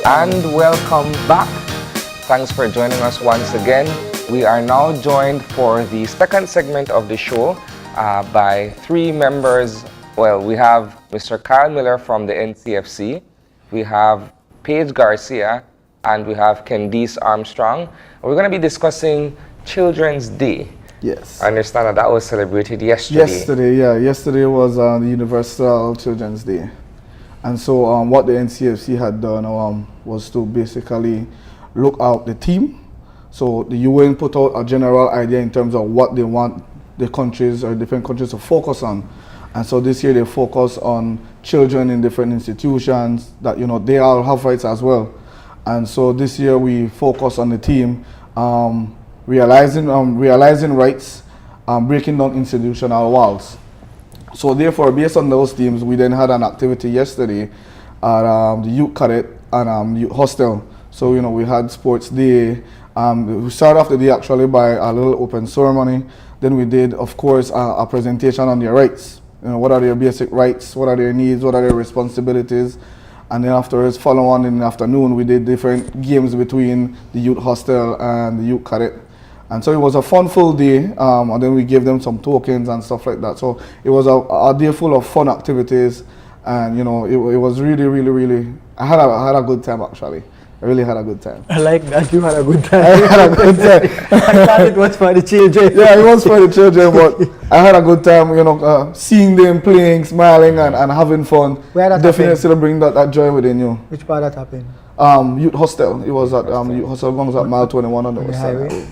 And welcome back. Thanks for joining us once again. We are now joined for the second segment of the show by three members. Well, we have Mr. Kyle Miller from the Ncfc, we have Paige Garcia, and we have Kendice Armstrong. We're going to be discussing Children's Day. Yes. I understand that was celebrated yesterday. Yesterday was the Universal Children's Day. And so what the Ncfc had done was to basically look out the theme. So the UN put out a general idea in terms of what they want the countries or different countries to focus on. And so this year they focus on children in different institutions that, they all have rights as well. And so this year we focus on the theme, realizing rights, breaking down institutional walls. So therefore, based on those themes, we then had an activity yesterday at the Youth Cadet and Youth Hostel. So, we had sports day. We started off the day actually by a little open ceremony. Then we did, of course, a presentation on their rights. What are their basic rights? What are their needs? What are their responsibilities? And then afterwards, follow on in the afternoon, we did different games between the Youth Hostel and the Youth Cadet. And so it was a fun full day, and then we gave them some tokens and stuff like that. So it was a day full of fun activities, and it was really, I had a good time actually. I really had a good time. I like that you had a good time. I had a good time. I thought it was for the children. Yeah, it was for the children, but I had a good time, seeing them playing, smiling, and having fun. Where that definitely happened? still bring that joy within you. Which part that happened? Youth Hostel. It was at Youth Hostel, Gongs at mile 21 on the west side.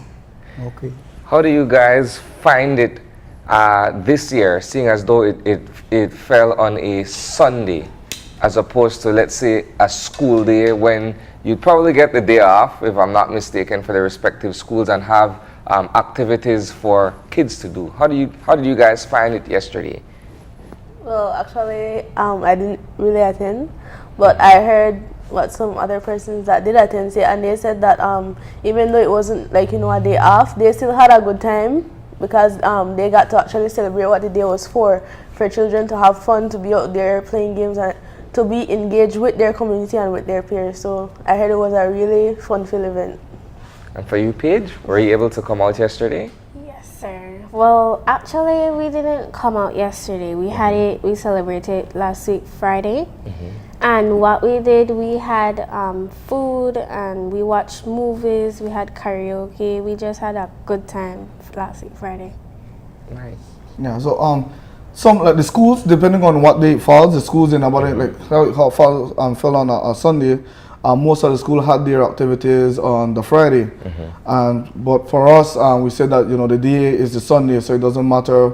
Okay. How do you guys find it this year, seeing as though it fell on a Sunday, as opposed to, let's say, a school day when you'd probably get the day off, if I'm not mistaken, for the respective schools and have activities for kids to do? How did you guys find it yesterday? Well, actually, I didn't really attend, but I heard what some other persons that did attend say, and they said that even though it wasn't a day off, they still had a good time because they got to actually celebrate what the day was for children to have fun, to be out there playing games and to be engaged with their community and with their peers. So I heard it was a really fun-filled event. And for you, Paige, were you able to come out yesterday? Yes, sir. Well, actually, we didn't come out yesterday. We celebrated last week, Friday. And what we did, we had food and we watched movies, we had karaoke. We just had a good time last week, Friday. Nice. Yeah, so some the schools, depending on what day it falls, the schools in about how it fell on a Sunday, most of the school had their activities on the Friday. But for us, we said that the day is the Sunday, so it doesn't matter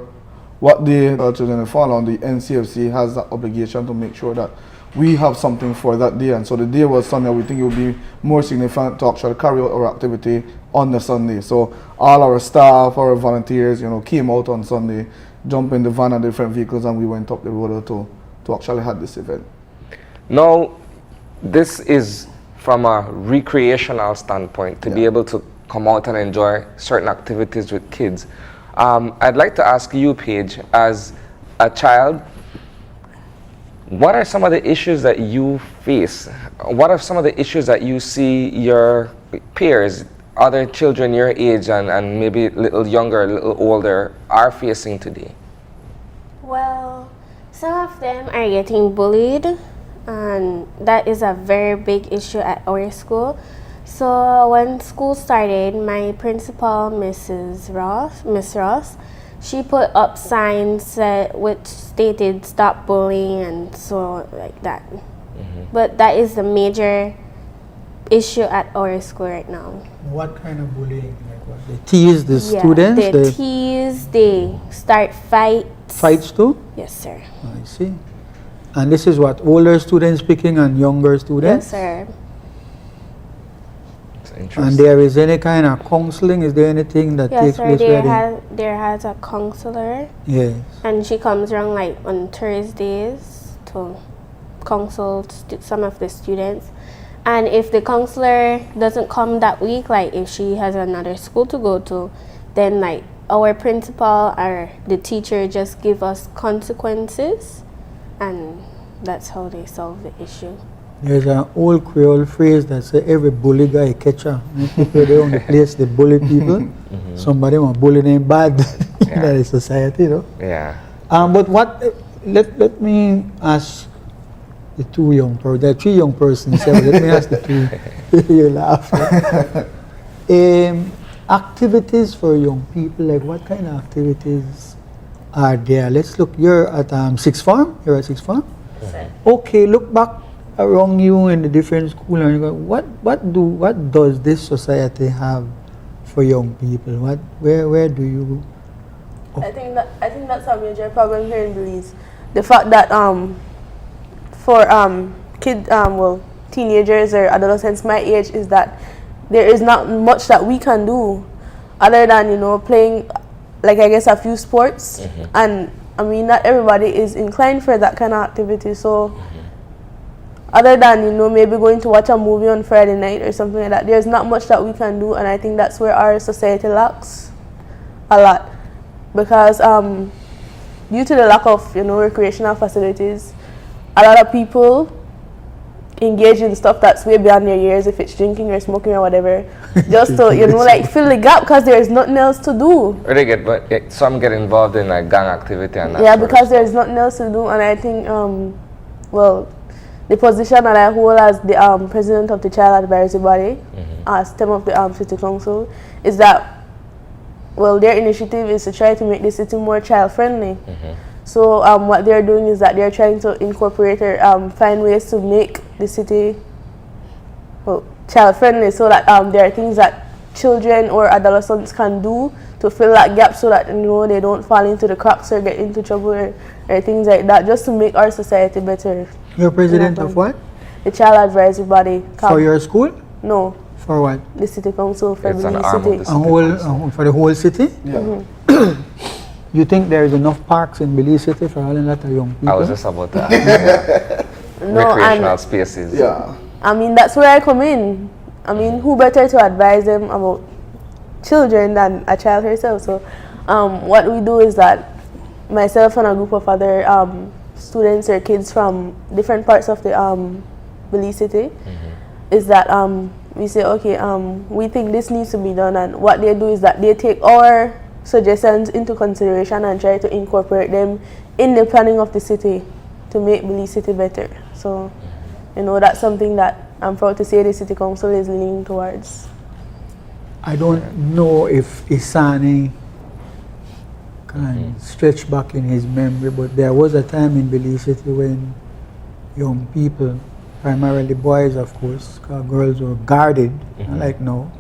what day the children fall on. The NCFC has that obligation to make sure that we have something for that day, and so the day was Sunday. We think it would be more significant to actually carry out our activity on the Sunday. So all our staff, our volunteers, came out on Sunday, jumped in the van and different vehicles, and we went up the road to actually have this event. Now, this is from a recreational standpoint, to be able to come out and enjoy certain activities with kids. I'd like to ask you, Paige, as a child, what are some of the issues that you face? What are some of the issues that you see your peers, other children your age and maybe a little younger, a little older, are facing today? Well, some of them are getting bullied, and that is a very big issue at our school. So when school started, my principal, Miss Ross, she put up signs which stated "stop bullying" and so like that. But that is the major issue at our school right now. What kind of bullying? Like what? They tease the students? They tease, they start fights. Fights too? Yes, sir. I see. And this is what, older students speaking and younger students? Yes, sir. And there is any kind of counseling? Is there anything that takes place where there has a counselor. Yes. And she comes around on Thursdays to counsel some of the students. And if the counselor doesn't come that week, if she has another school to go to, then our principal or the teacher just give us consequences, and that's how they solve the issue. There's an old Creole phrase that says every bully guy a catcher. People they on the place they bully people. Somebody want bully them bad in the society, you know. Yeah. But what? Let me ask the two young persons. There are three young persons. So let me ask the two. You laugh. Activities for young people. Like what kind of activities are there? Let's look. You're at sixth form. You're at sixth form. Okay. Look back around you in the different schools and you go, what does this society have for young people? Where do you? I think that's a major problem here in Belize. The fact that for teenagers or adolescents my age is that there is not much that we can do other than playing like I guess a few sports and I mean not everybody is inclined for that kind of activity, so other than maybe going to watch a movie on Friday night or something like that, there's not much that we can do, and I think that's where our society lacks a lot, because due to the lack of recreational facilities, a lot of people engage in stuff that's way beyond their years, if it's drinking or smoking or whatever, just to like fill the gap because there's nothing else to do. Or they get some get involved in like gang activity and that. Yeah, because there's nothing else to do, and I think the position that I hold as the president of the Child Advisory Body, as stem of the City Council, is that, their initiative is to try to make the city more child-friendly. So what they're doing is that they're trying to incorporate or find ways to make the city child-friendly, so that there are things that children or adolescents can do to fill that gap, so that they don't fall into the cracks or get into trouble or things like that, just to make our society better. You're president of what? The Child Advisory Body. For your school? No. For what? The City Council for It's an Belize arm of City. the city council. For the whole city? Yeah. You think there is enough parks in Belize City for all that of young people? I was just about to ask. Recreational spaces. Yeah. I mean, that's where I come in. I mean, who better to advise them about children than a child herself? So what we do is that myself and a group of other students or kids from different parts of the Belize City, is that we say, okay, we think this needs to be done, and what they do is that they take our suggestions into consideration and try to incorporate them in the planning of the city to make Belize City better. So, that's something that I'm proud to say the City Council is leaning towards. I don't know if Isani can stretch back in his memory, but there was a time in Belize City when young people, primarily boys of course, 'cause girls were guarded, like now.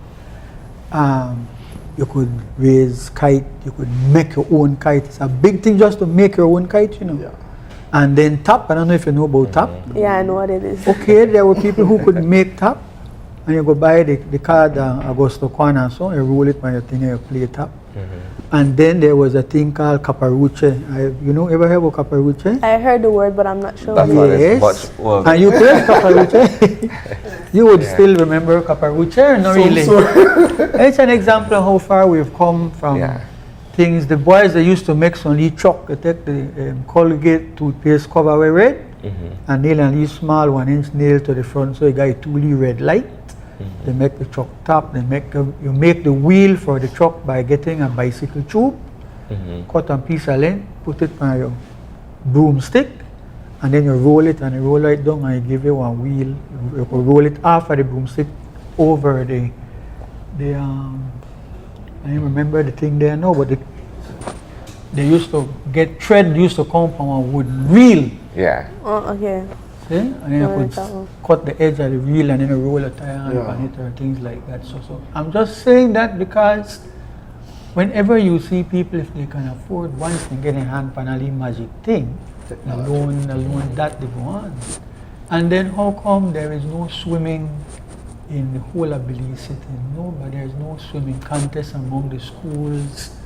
You could raise kite, you could make your own kite. It's a big thing just to make your own kite, Yeah. And then tap, I don't know if you know about tap. Yeah, I know what it is. Okay, there were people who could make tap, and you go buy the card, Augusto Kwana, so you roll it by your thing and you play tap. And then there was a thing called caparuche. Ever heard of caparuche? I heard the word, but I'm not sure. That's what it's Yes. much. And you played caparuche? You would still remember caparuche, or not really? It's an example of how far we've come from things. The boys, they used to make some little chalk. They take the Colgate toothpaste cover with red, and nail a little small 1-inch nail to the front, so you got a 2 red light. They make the truck top. You make the wheel for the truck by getting a bicycle tube, cut a piece of length, put it on your broomstick, and then you roll it and you roll it down and you give you one wheel. You could roll it off of the broomstick over the I don't remember the thing there now, but they used to get thread used to come from a wooden reel. Yeah. Oh, okay. See? And then you could cut the edge of the wheel and then you roll a tire on it or things like that. So I'm just saying that because whenever you see people, if they can afford once they get a hand on a little magic thing, alone that they go on. And then how come there is no swimming in the whole of Belize City? No, but there is no swimming contest among the schools.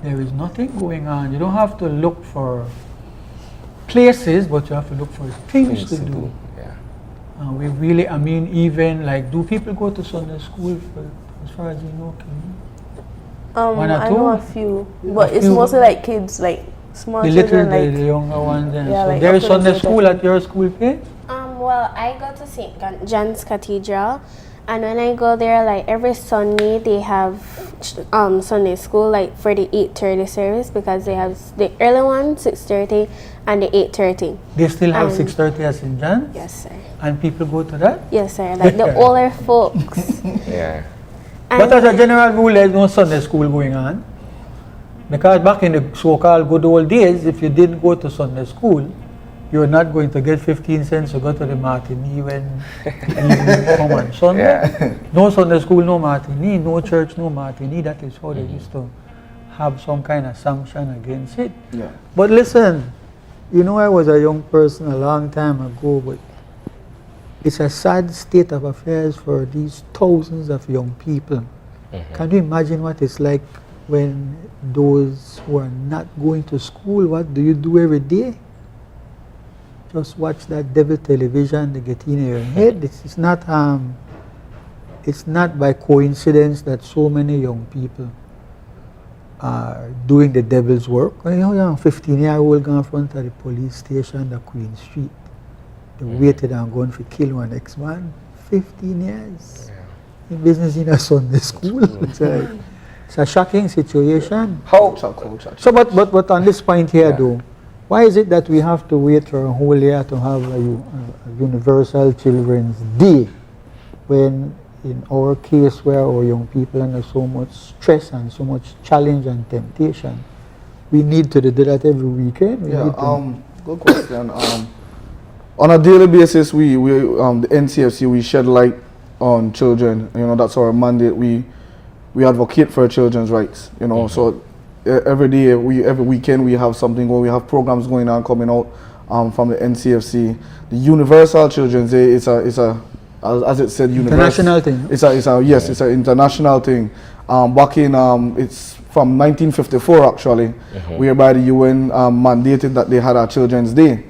There is nothing going on. You don't have to look for places, but you have to look for things to do. Yeah. We really, even like, do people go to Sunday school as far as you know? One or I two? know a few, but it's mostly like kids, like small The children, little, like the younger ones. Yeah, So like there is up to Sunday the school at your school, Paige? Well, I go to St. John's Cathedral, and when I go there, like every Sunday, they have Sunday school, like for the 8:30 service, because they have the early one 6:30 and the 8:30. They still have And- 6:30 at St. John's? Yes, sir. And people go to that? Yes, sir. Like the older folks. Yeah. But as a general rule, there's no Sunday school going on. Because back in the so-called good old days, if you didn't go to Sunday school, you were not going to get 15 cents to go to the matinee when you come on Sunday. Yeah. No Sunday school, no matinee, no church, no matinee. That is how they used to have some kind of sanction against it. Yeah. But listen, you know, I was a young person a long time ago, but it's a sad state of affairs for these thousands of young people. Can you imagine what it's like when those who are not going to school, what do you do every day? Just watch that devil television, they get in your head. It's not by coincidence that so many young people are doing the devil's work. You know, 15-year-old gone in front of the police station, the Queen Street. They waited and going to kill one ex-man. 15 years. In business in a Sunday school. It's a shocking situation. So, but on this point here, though, why is it that we have to wait for a whole year to have a universal Children's Day, when in our case where our young people are under so much stress and so much challenge and temptation, we need to do that every weekend? Good question. On a daily basis, we the NCFC, we shed light on children. You know, that's our mandate. We advocate for children's rights. You know, so every day, every weekend, we have something going. We have programs going on coming out from the NCFC. The Universal Children's Day is as it said, international thing. It's an international thing. Back in it's from 1954 actually, whereby the UN mandated that they had a Children's Day.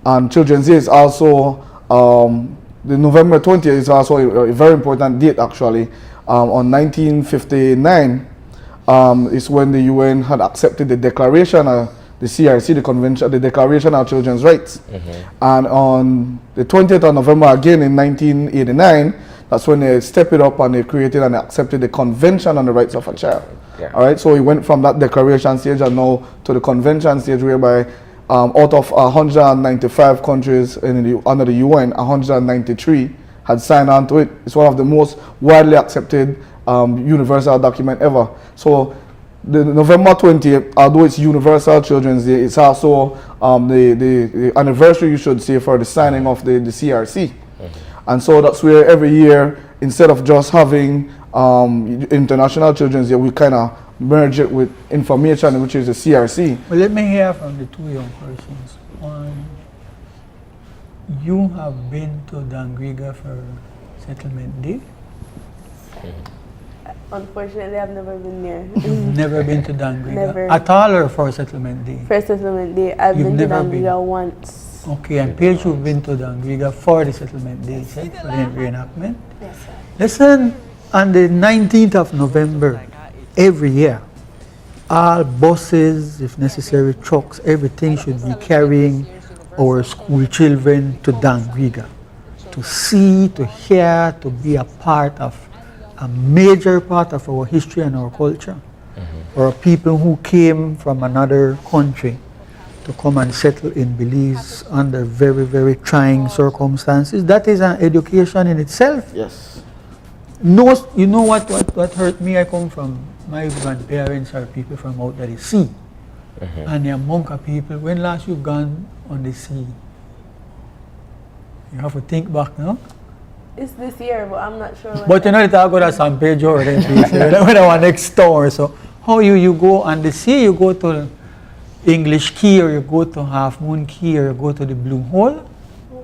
And Children's Day is also, the November 20th is also a very important date actually. On 1959 is when the UN had accepted the declaration, the CRC, the convention, the Declaration of Children's Rights. And on the 20th of November again in 1989, that's when they stepped it up and they created and accepted the Convention on the Rights of a Child. All right, so we went from that declaration stage and now to the convention stage, whereby out of 195 countries under the UN, 193 had signed on to it. It's one of the most widely accepted universal document ever. So the November 20th, although it's Universal Children's Day, it's also the anniversary, you should say, for the signing of the CRC. And so that's where every year, instead of just having International Children's Day, we kind of merge it with information, which is the CRC. Well, let me hear from the two young persons. One, you have been to Dangriga for Settlement Day? Unfortunately, I've never been there. Never been to Dangriga? Never. At all, or for Settlement Day? For Settlement Day, I've You've been to never Dangriga once. Okay, and Paige, you've been to Dangriga for the Settlement Day, for the reenactment? Yes, sir. Listen, on the 19th of November, every year, all buses, if necessary, trucks, everything should be carrying our school children to Dangriga to see, to hear, to be a part of a major part of our history and our culture. Or people who came from another country to come and settle in Belize under very, very trying circumstances. That is an education in itself. Yes. No, you know what hurt me? I come from, my grandparents are people from out of the sea. And they're Monka people. When last you've gone on the sea? You have to think back, no? It's this year, but I'm not sure. But you know, it's all good at San Pedro or when I want next door. So how you go on the sea? You go to English Key, or you go to Half Moon Key, or you go to the Blue Hole?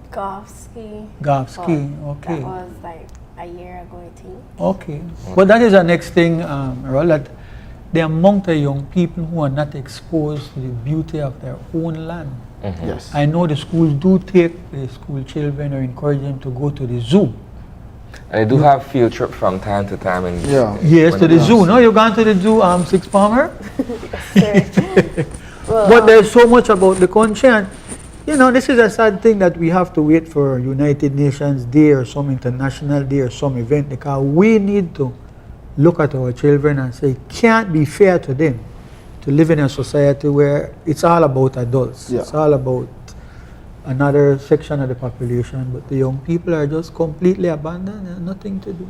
Garcia. Garcia, okay. That was like a year ago, I think. Okay. But that is the next thing, Errol, that the amount of young people who are not exposed to the beauty of their own land. Yes. I know the schools do take the school children or encourage them to go to the zoo. And they do have field trip from time to time. And Yes, to the zoo. No, you gone to the zoo, Six Palmer? Yes, sir. Well, But there's so much about the country. And you know, this is a sad thing that we have to wait for United Nations Day or some international day or some event, because we need to look at our children and say, it can't be fair to them to live in a society where it's all about adults. Yeah. It's all about another section of the population, but the young people are just completely abandoned and nothing to do.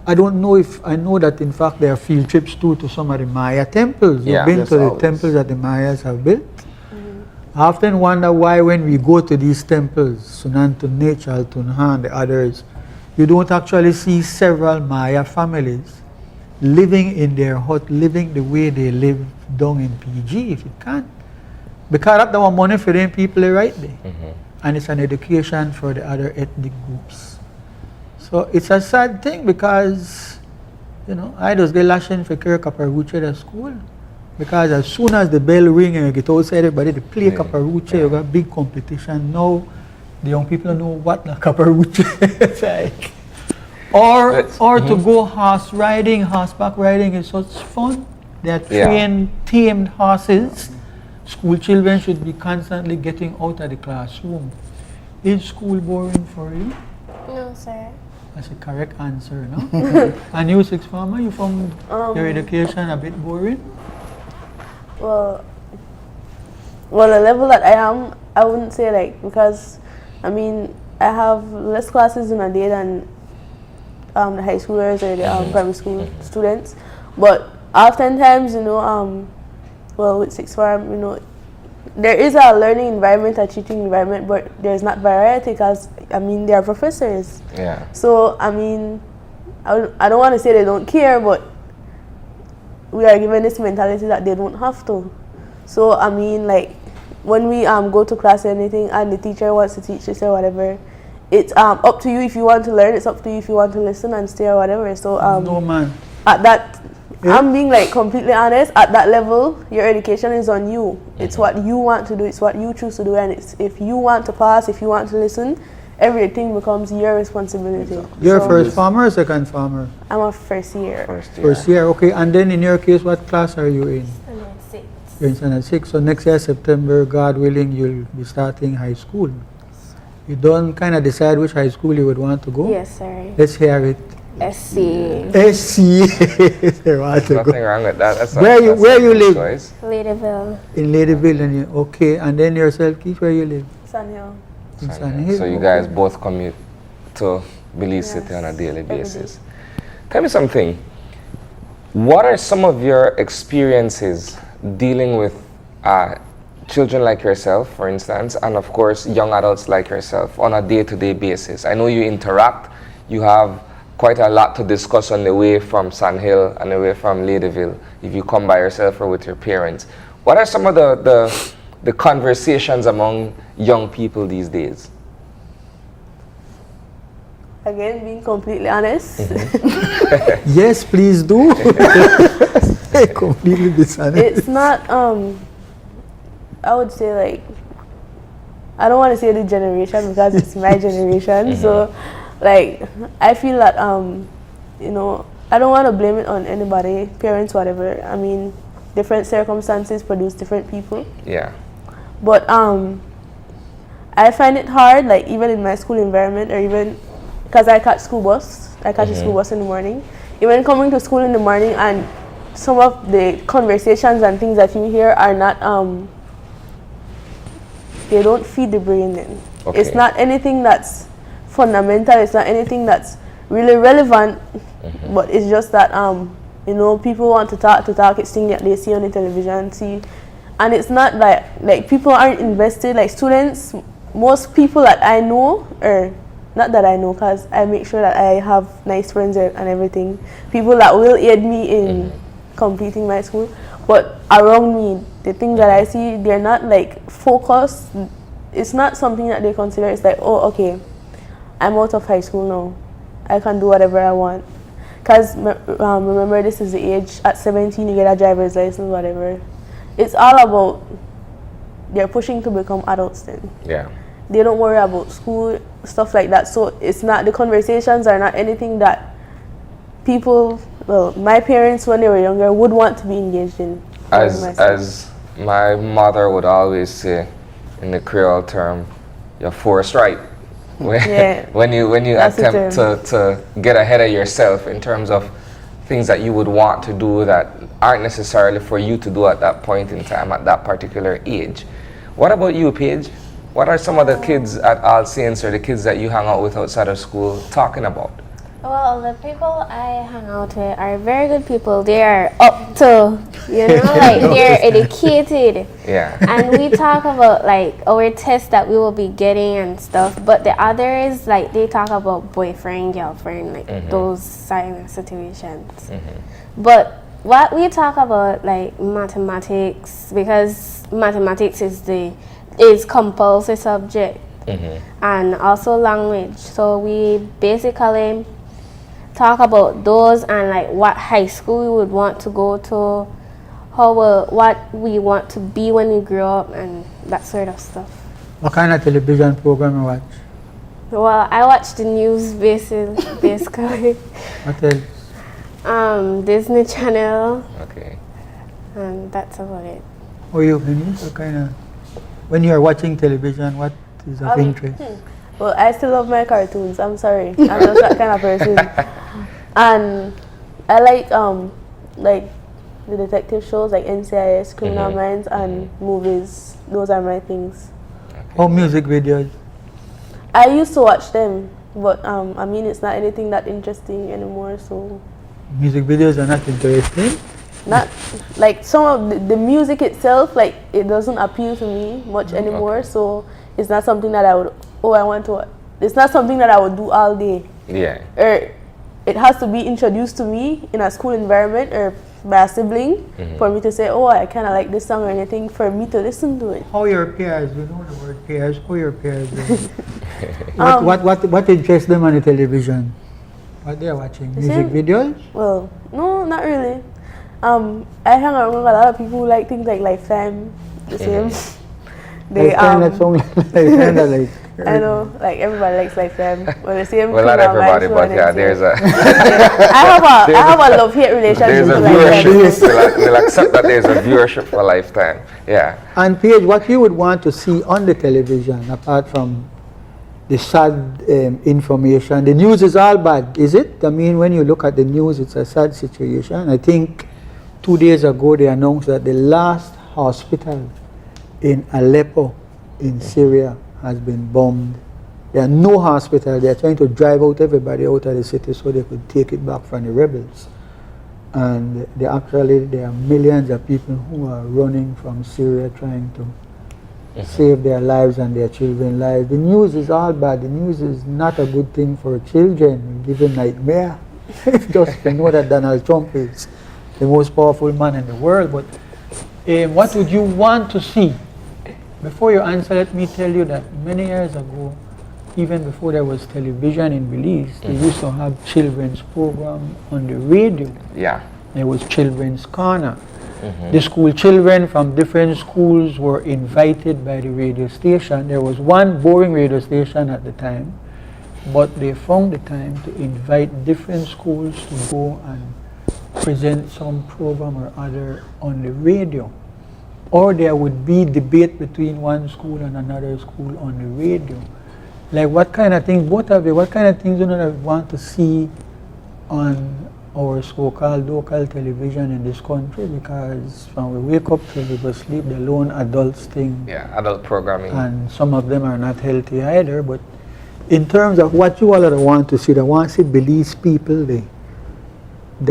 I don't know if, I know that in fact there are field trips too to some of the Maya temples. Yeah. You've been Yes, to the always. temples that the Mayas have built. I often wonder why when we go to these temples, Sunantunich, Altunha and the others, you don't actually see several Maya families living in their hut, living the way they live down in PG, if it can. Because that's our money for them people right there. And it's an education for the other ethnic groups. So it's a sad thing because, you know, I just get lashing for Kaparuche at school. Because as soon as the bell ring and you get outside everybody to play Kaparuche, you got big competition. Now the young people know what the Kaparuche is like. Or to go horseback riding is such fun. They are trained, tamed horses. School children should be constantly getting out of the classroom. Is school boring for you? No, sir. That's a correct answer, no? And you, sixth farmer, you found your education a bit boring? Well, the level that I am, I wouldn't say like, because I mean, I have less classes in a day than the high schoolers or the primary school students. But oftentimes, you know, well, with sixth form, you know, there is a learning environment, a teaching environment, but there's not variety because, I mean, they are professors. Yeah. So, I mean, I don't want to say they don't care, but we are given this mentality that they don't have to. So, I mean, like, when we go to class or anything and the teacher wants to teach us or whatever, it's up to you if you want to learn, it's up to you if you want to listen and stay or whatever. So, No, man. at that, I'm being like completely honest, at that level, your education is on you. It's what you want to do, it's what you choose to do, and it's if you want to pass, if you want to listen, everything becomes your responsibility. You're So, first farmer or second farmer? I'm a first year. First year, okay. And then in your case, what class are you in? And then 6. You're in standard 6. So next year, September, God willing, you'll be starting high school. You don't kind of decide which high school you would want to go? Yes, sir. Let's hear it. SC. SC. They want to Nothing go. wrong with that. That's Where you good live? choice. Ladyville. In Ladyville, and you, okay. And then yourself, Keith, where you live? Sandhill. In San Hill. So you okay. guys both commute to Belize City on a daily basis. Tell me something. What are some of your experiences dealing with children like yourself, for instance, and of course young adults like yourself on a day-to-day basis? I know you interact. You have quite a lot to discuss on the way from San Hill and the way from Ladyville if you come by yourself or with your parents. What are some of the conversations among young people these days? Again, being completely honest, Yes, please do. Completely dishonest. it's not, I would say like, I don't want to say the generation because it's my generation. So, like, I feel that, you know, I don't want to blame it on anybody, parents, whatever. I mean, different circumstances produce different people. Yeah. But I find it hard, like even in my school environment, or even because I catch school bus. I catch a school bus in the morning. Even coming to school in the morning, and some of the conversations and things that you hear are not, they don't feed the brain in. Okay. It's not anything that's fundamental. It's not anything that's really relevant. But it's just that, you know, people want to talk. It's things that they see on the television, see. And it's not like people aren't invested, like students, most people that I know, or not that I know because I make sure that I have nice friends and everything, people that will aid me in completing my school, but around me, the things that I see, they're not like focused. It's not something that they consider. It's like, oh, okay, I'm out of high school now. I can do whatever I want. Because remember, this is the age, at 17 you get a driver's license, whatever. It's all about, they're pushing to become adults then. Yeah. They don't worry about school, stuff like that. So it's not, the conversations are not anything that people, well, my parents when they were younger would want to be engaged in. As my mother would always say, in the Creole term, you're forced right. Yeah. when you That's the attempt term. to get ahead of yourself in terms of things that you would want to do that aren't necessarily for you to do at that point in time, at that particular age. What about you, Paige? What are some of the kids at All Saints or the kids that you hang out with outside of school talking about? Well, the people I hang out with are very good people. They are up to, like they're educated. Yeah. And we talk about like our tests that we will be getting and stuff. But the others, like they talk about boyfriend, girlfriend, like those silent situations. But what we talk about, like mathematics, because mathematics is compulsory subject, and also language. So we basically talk about those and like what high school we would want to go to, what we want to be when we grow up, and that sort of stuff. What kind of television program you watch? Well, I watch the news basically. What else? Disney Channel, Okay. and that's about it. Or you, Kendice? What kind of, when you are watching television, what is of interest? Well, I still love my cartoons. I'm sorry, I'm just that kind of person. And I like the detective shows like NCIS, Criminal Minds, and movies. Those are my things. Or music videos? I used to watch them, but I mean it's not anything that interesting anymore. So Music videos are not interesting? not like some of the music itself, like it doesn't appeal to me much anymore. So it's not something that I would. It's not something that I would do all day. Yeah. Or it has to be introduced to me in a school environment or by a sibling for me to say, oh, I kind of like this song or anything, for me to listen to it. How your peers, we know the word peers, how your peers do? What interests them on the television? What they are watching? Music videos? Well, no, not really. I hang around with a lot of people who like things like Lifetime, the same. They that song like I know, like everybody likes Lifetime. Well, the same. Well, not everybody, but yeah, there's a I have a love-hate relationship there's a with Lifetime. viewership. We'll accept that there's a viewership for Lifetime. Yeah. And Paige, what you would want to see on the television, apart from the sad information, the news is all bad, is it? I mean, when you look at the news, it's a sad situation. I think 2 days ago they announced that the last hospital in Aleppo in Syria has been bombed. There are no hospitals. They are trying to drive out everybody out of the city so they could take it back from the rebels. And there are millions of people who are running from Syria trying to save their lives and their children's lives. The news is all bad. The news is not a good thing for children. We live a nightmare. Just to know that Donald Trump is the most powerful man in the world. But what would you want to see? Before you answer, let me tell you that many years ago, even before there was television in Belize, they used to have children's program on the radio. Yeah. There was Children's Corner. The school children from different schools were invited by the radio station. There was one boring radio station at the time, but they found the time to invite different schools to go and present some program or other on the radio. Or there would be debate between one school and another school on the radio. Like what kind of things, both of you, what kind of things do you want to see on our so-called local television in this country? Because from we wake up till we go sleep, the lone adults thing. Yeah, adult programming. And some of them are not healthy either. But in terms of what you all want to see, I want to see Belize people, they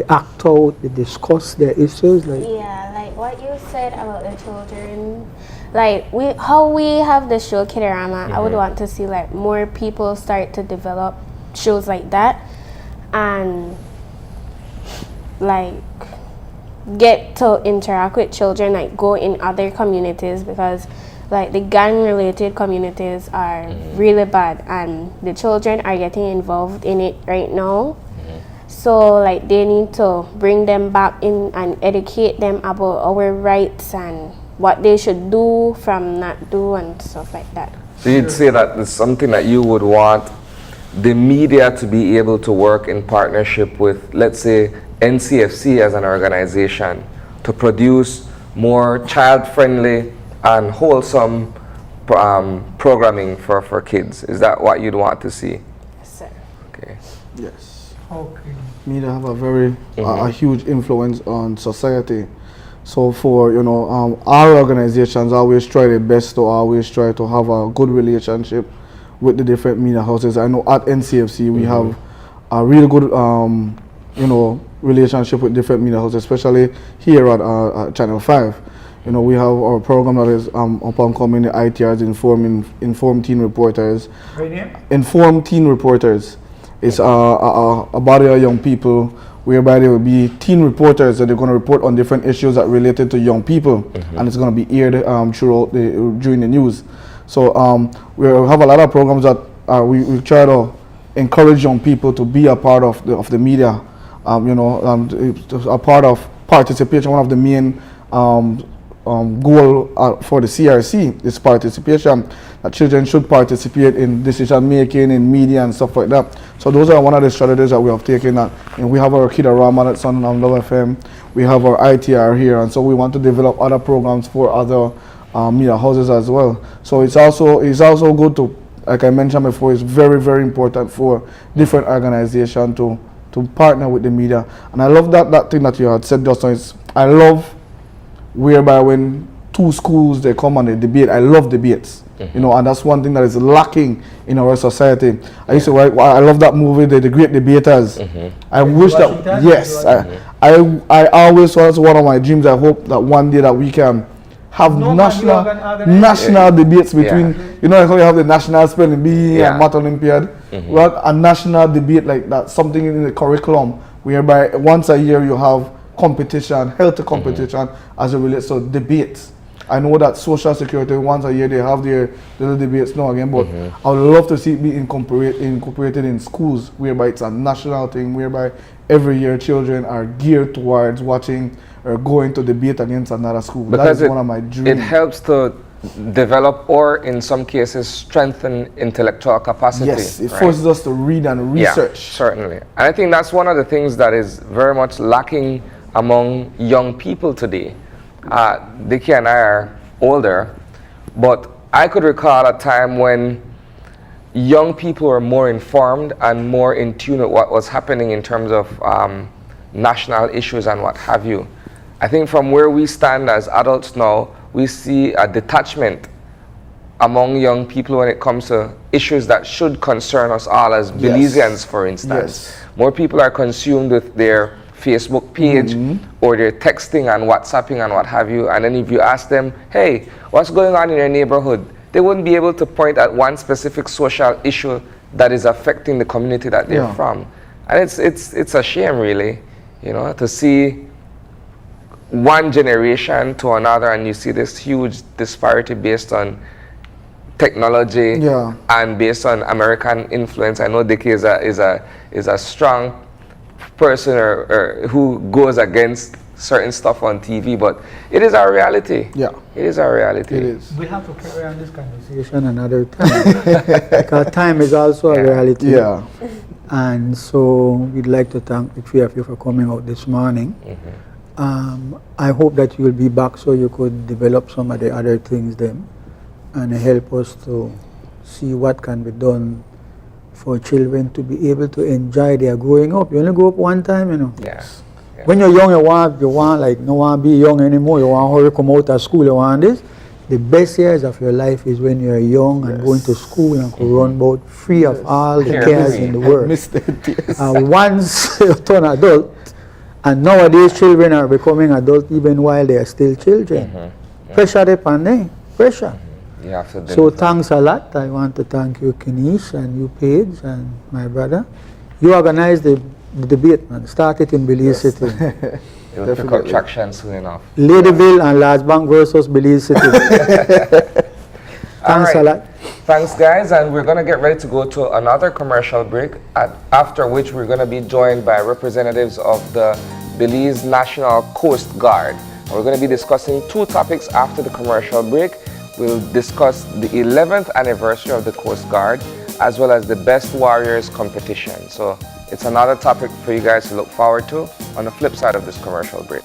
act out, they discuss their issues. Like Like what you said about the children, like how we have the show RAMA, I would want to see like more people start to develop shows like that, and like get to interact with children, like go in other communities, because like the gang related communities are really bad and the children are getting involved in it right now. So like they need to bring them back in and educate them about our rights and what they should do from not do and stuff like that. So you'd say that it's something that you would want the media to be able to work in partnership with, let's say, Ncfc as an organization to produce more child-friendly and wholesome programming for kids. Is that what you'd want to see? Yes, sir. Okay. Yes. Okay. Media have a very a huge influence on society. So for our organizations always try their best to always try to have a good relationship with the different media houses. I know at Ncfc we have a really good relationship with different media houses, especially here at Channel 5. We have our program that is up and coming, the ITRs, Informed Teen Reporters. Right here? Informed Teen Reporters. It's a body of young people whereby there will be teen reporters that they're going to report on different issues that related to young people, and it's going to be aired during the news. So we have a lot of programs that we try to encourage young people to be a part of the media. A part of participation. One of the main goal for the CRC is participation. That children should participate in decision making, in media and stuff like that. So those are one of the strategies that we have taken. And we have our kid at RAMA that's on Love FM. We have our ITR here, and so we want to develop other programs for other media houses as well. So it's also good to, like I mentioned before, it's very, very important for different organizations to partner with the media. And I love that thing that you had said just now. I love whereby when two schools they come and they debate. I love debates, and that's one thing that is lacking in our society. I love that movie, The Great Debaters. I wish that, yes, I always, that's one of my dreams. I hope that one day that we can have national debates between, like how you have the National Spelling Bee and Math Olympiad. Well, a national debate like that, something in the curriculum whereby once a year you have competition, healthy competition as it relates to debates. I know that Social Security once a year they have their little debates now again, but I would love to see it be incorporated in schools whereby it's a national thing, whereby every year children are geared towards watching or going to debate against another school. Because that is one of my dreams. It helps to develop or in some cases strengthen intellectual capacity. Yes, it forces us to read and research. Yeah, certainly. And I think that's one of the things that is very much lacking among young people today. Dickie and I are older, but I could recall a time when young people were more informed and more in tune with what was happening in terms of national issues and what have you. I think from where we stand as adults now, we see a detachment among young people when it comes to issues that should concern us all as Belizeans, for instance. More people are consumed with their Facebook page or their texting and WhatsApping and what have you, and then if you ask them, hey, what's going on in your neighborhood, they wouldn't be able to point at one specific social issue that is affecting the community that they're from. And it's a shame, really, to see one generation to another and you see this huge disparity based on technology and based on American influence. I know Dickie is a strong person or who goes against certain stuff on TV, but it is our reality. Yeah, it is our reality. It is. We have to carry on this conversation another time because time is also a reality. Yeah. And so we'd like to thank the three of you for coming out this morning. I hope that you'll be back so you could develop some of the other things then and help us to see what can be done for children to be able to enjoy their growing up. You only grow up one time, Yes. When you're young, you want don't want to be young anymore. You want to hurry come out of school. You want this. The best years of your life is when you're young and going to school and could run about free of all the cares in the world. Once you turn adult, and nowadays children are becoming adult even while they are still children. Pressure upon them. Pressure. So thanks a lot. I want to thank you, Kendice, and you, Paige, and my brother. You organized the debate, man. Started in Belize City. It will pick up traction soon enough. Ladyville and Large Bank versus Belize City. Thanks a lot. Thanks, guys, and we're going to get ready to go to another commercial break, after which we're going to be joined by representatives of the Belize National Coast Guard. We're going to be discussing two topics after the commercial break. We'll discuss the 11th anniversary of the Coast Guard, as well as the Best Warriors competition. So it's another topic for you guys to look forward to on the flip side of this commercial break.